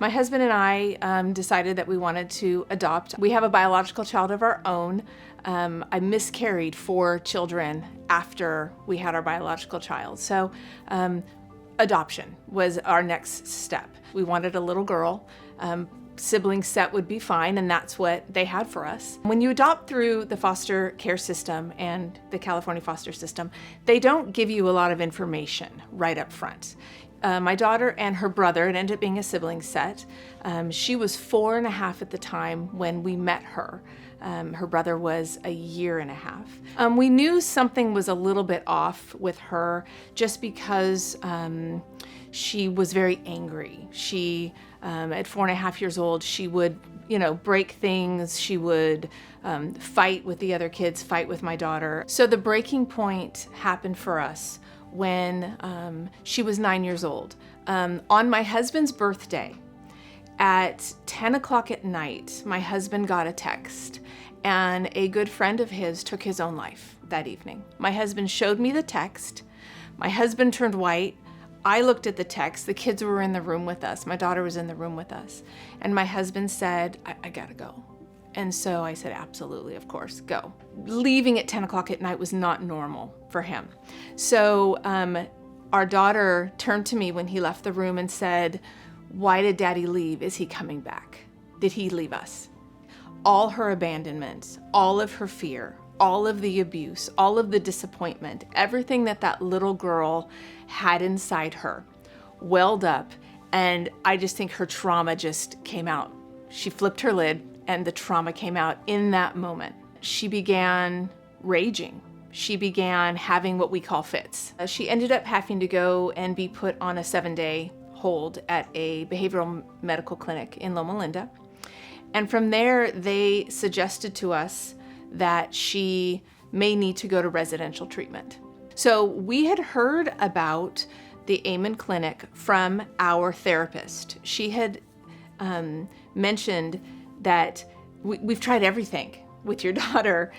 My husband and I decided that we wanted to adopt. We have a biological child of our own. I miscarried 4 children after we had our biological child. So adoption was our next step. We wanted a little girl. Sibling set would be fine, and that's what they had for us. When you adopt through the foster care system and the California foster system, they don't give you a lot of information right up front. My daughter and her brother, it ended up being a sibling set. She was 4.5 at the time when we met her. Her brother was 1.5 years. We knew something was a little bit off with her just because she was very angry. She, at 4.5 years old, she would, break things. She would fight with the other kids, fight with my daughter. So the breaking point happened for us when she was 9 years old. On my husband's birthday, at 10 o'clock at night, my husband got a text, and a good friend of his took his own life that evening. My husband showed me the text. My husband turned white. I looked at the text. The kids were in the room with us. My daughter was in the room with us. And my husband said, I gotta go. And so I said, absolutely, of course, go. Leaving at 10 o'clock at night was not normal for him. So our daughter turned to me when he left the room and said, why did Daddy leave? Is he coming back? Did he leave us? All her abandonment, all of her fear, all of the abuse, all of the disappointment, everything that little girl had inside her welled up, and I just think her trauma just came out. She flipped her lid and the trauma came out in that moment. She began raging. She began having what we call fits. She ended up having to go and be put on a 7-day hold at a behavioral medical clinic in Loma Linda. And from there, they suggested to us that she may need to go to residential treatment. So we had heard about the Amen Clinic from our therapist. She had mentioned that we've tried everything with your daughter.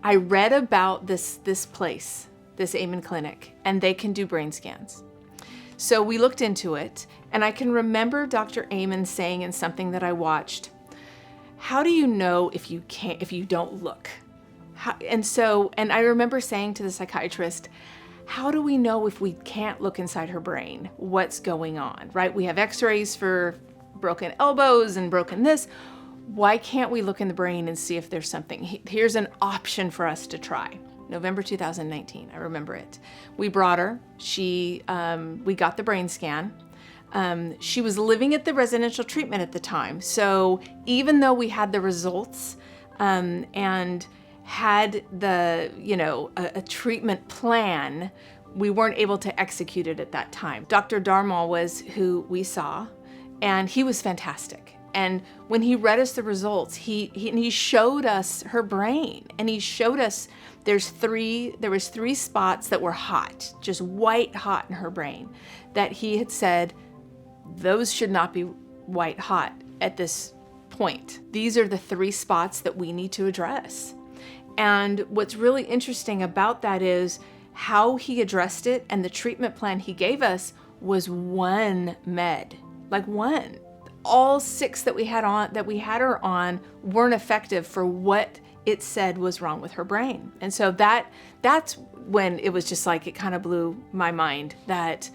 I read about this place, this Amen Clinic, and they can do brain scans. So we looked into it, and I can remember Dr. Amen saying in something that I watched, how do you know if you don't look? And I remember saying to the psychiatrist, how do we know if we can't look inside her brain? What's going on, right? We have x-rays for broken elbows and broken this. Why can't we look in the brain and see if there's something? Here's an option for us to try. November 2019, I remember it. We brought her. We got the brain scan. She was living at the residential treatment at the time. So even though we had the results and had a treatment plan, we weren't able to execute it at that time. Dr. Dharmal was who we saw, and he was fantastic. And when he read us the results, he showed us her brain, and he showed us there was 3 spots that were hot, just white hot in her brain, that he had said, those should not be white hot at this point. These are the 3 spots that we need to address. And what's really interesting about that is how he addressed it, and the treatment plan he gave us was 1 med, like 1. All 6 that we had her on weren't effective for what it said was wrong with her brain. And so that's when it was just like, it kind of blew my mind that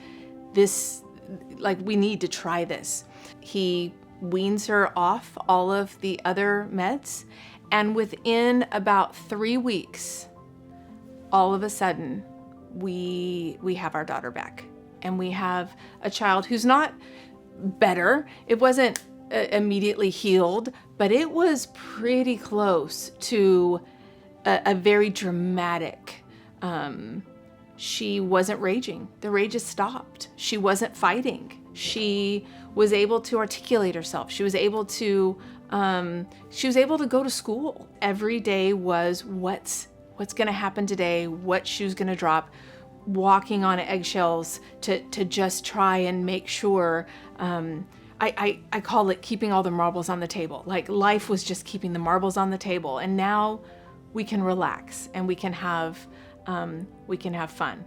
we need to try this. He weans her off all of the other meds, and within about 3 weeks, all of a sudden, we have our daughter back, and we have a child who's not better. It wasn't immediately healed, but it was pretty close to a very dramatic. She wasn't raging. The rage has stopped. She wasn't fighting. She was able to articulate herself. She was able to go to school. Every day was what's going to happen today, what shoe's going to drop, walking on eggshells to just try and make sure. I call it keeping all the marbles on the table. Like, life was just keeping the marbles on the table, and now we can relax and we can have fun.